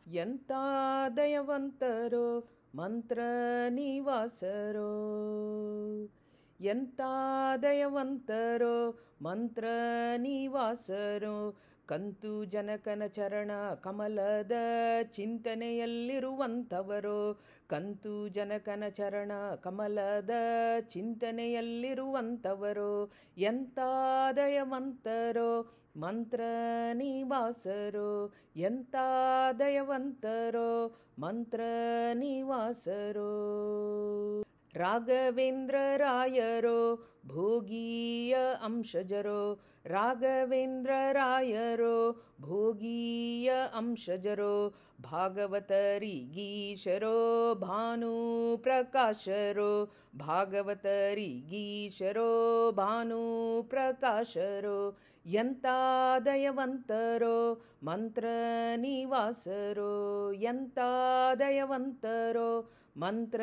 ಎಂಥ ದಯವಂತರೋ ಮಂತ್ರ ನಿವಾಸರೋ, ಎಂಥ ದಯವಂತರೋ ಮಂತ್ರ ನಿವಾಸರೋ, ಕಂತು ಜನಕನ ಚರಣ ಕಮಲದ ಚಿಂತನೆಯಲ್ಲಿರುವಂಥವರೋ, ಕಂತು ಜನಕನ ಚರಣ ಕಮಲದ ಚಿಂತನೆಯಲ್ಲಿರುವಂಥವರೋ, ಎಂಥ ದಯವಂತರೋ ಮಂತ್ರ ನಿವಾಸರೋ, ಎಂಥ ದಯವಂತರೋ ಮಂತ್ರ ನಿವಾಸರೋ. ರಾಘವೇಂದ್ರ ರಾಯರೋ ಭೋಗೀಯ ಅಂಶಜರೋ, ರಾಘವೇಂದ್ರ ರಾಯರೋ ಭೋಗೀಯ ಅಂಶಜರೋ, ಭಾಗವತರಿಗೀಶರೋ ಭಾನು ಪ್ರಕಾಶರೋ, ಭಾಗವತರಿಗೀಶರೋ ಭಾನು ಪ್ರಕಾಶರೋ, ಎಂಥ ದಯವಂತರೋ ಮಂತ್ರ ನಿವಾಸರೋ, ಎಂಥ ದಯವಂತರೋ ಮಂತ್ರ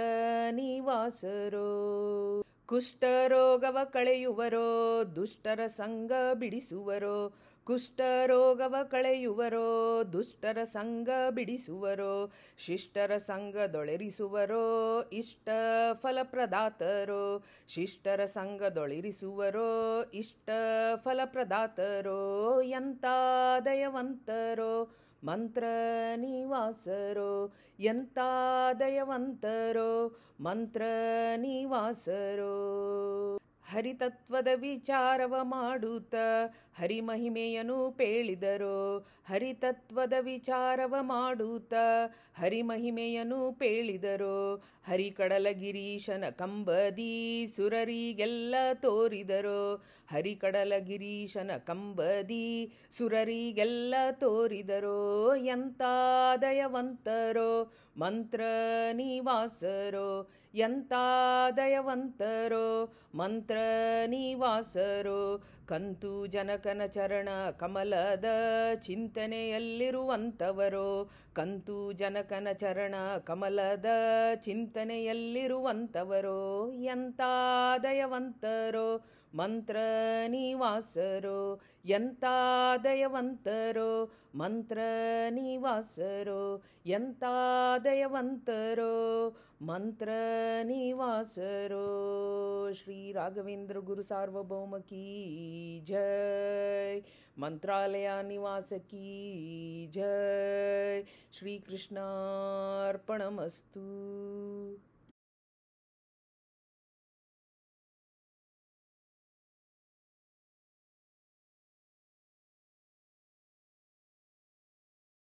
ನಿವಾಸರೋ. ಕುಷ್ಠರೋಗವ ಕಳೆಯುವರೋ ದುಷ್ಟರ ಸಂಗ ಬಿಡಿಸುವರೋ, ಕುಷ್ಠರೋಗವ ಕಳೆಯುವರೋ ದುಷ್ಟರ ಸಂಗ ಬಿಡಿಸುವರೋ, ಶಿಷ್ಟರ ಸಂಗದೊಳೆರಿಸುವರೋ ಇಷ್ಟ ಫಲಪ್ರದಾತರೋ, ಶಿಷ್ಟರ ಸಂಗದೊಳೆರಿಸುವರೋ ಇಷ್ಟ ಫಲಪ್ರದಾತರೋ, ಎಂಥ ದಯವಂತರೋ ಮಂತ್ರ ನಿವಾಸರೋ, ಎಂಥ ದಯವಂತರೋ ಮಂತ್ರ ನಿವಾಸರೋ. ಹರಿತತ್ವದ ವಿಚಾರವ ಮಾಡುತ್ತ ಹರಿಮಹಿಮೆಯನು ಪೇಳಿದರೋ, ಹರಿತತ್ವದ ವಿಚಾರವ ಮಾಡುತ್ತ ಹರಿಮಹಿಮೆಯನು ಪೇಳಿದರೋ, ಹರಿಕಡಲಗಿರೀಶನ ಕಂಬದಿ ಸುರರಿಗೆಲ್ಲ ತೋರಿದರೋ, ಹರಿಕಡಲಗಿರೀಶನ ಕಂಬದಿ ಸುರರಿಗೆಲ್ಲ ತೋರಿದರೋ, ಎಂಥ ದಯವಂತರೋ ಮಂತ್ರ ನಿವಾಸರೋ, ಎಂಥ ದಯವಂತರೋ ಮಂತ್ರ ನಿವಾಸರೋ, ಕಂತು ಜನಕನ ಚರಣ ಕಮಲದ ಚಿಂತನೆಯಲ್ಲಿರುವಂಥವರೋ, ಕಂತು ಜನಕನ ಚರಣ ಕಮಲದ ಚಿಂತನೆಯಲ್ಲಿರುವಂಥವರೋ, ಎಂಥ ದಯವಂತರೋ ಮಂತ್ರ ನಿವಾಸರೋ, ಎಂಥ ದಯವಂತರೋ ಮಂತ್ರ ನಿವಾಸರೋ, ಎಂಥ ದಯವಂತರೋ ಮಂತ್ರ ನಿವಾಸರೋ. ಶ್ರೀ ರಾಘವೇಂದ್ರ ಗುರು ಸಾರ್ವಭೌಮ ಕೀ ಜೈ, ಮಂತ್ರಾಲಯ ನಿವಾಸ ಕೀ ಜೈ. ಶ್ರೀಕೃಷ್ಣಾರ್ಪಣಮಸ್ತು.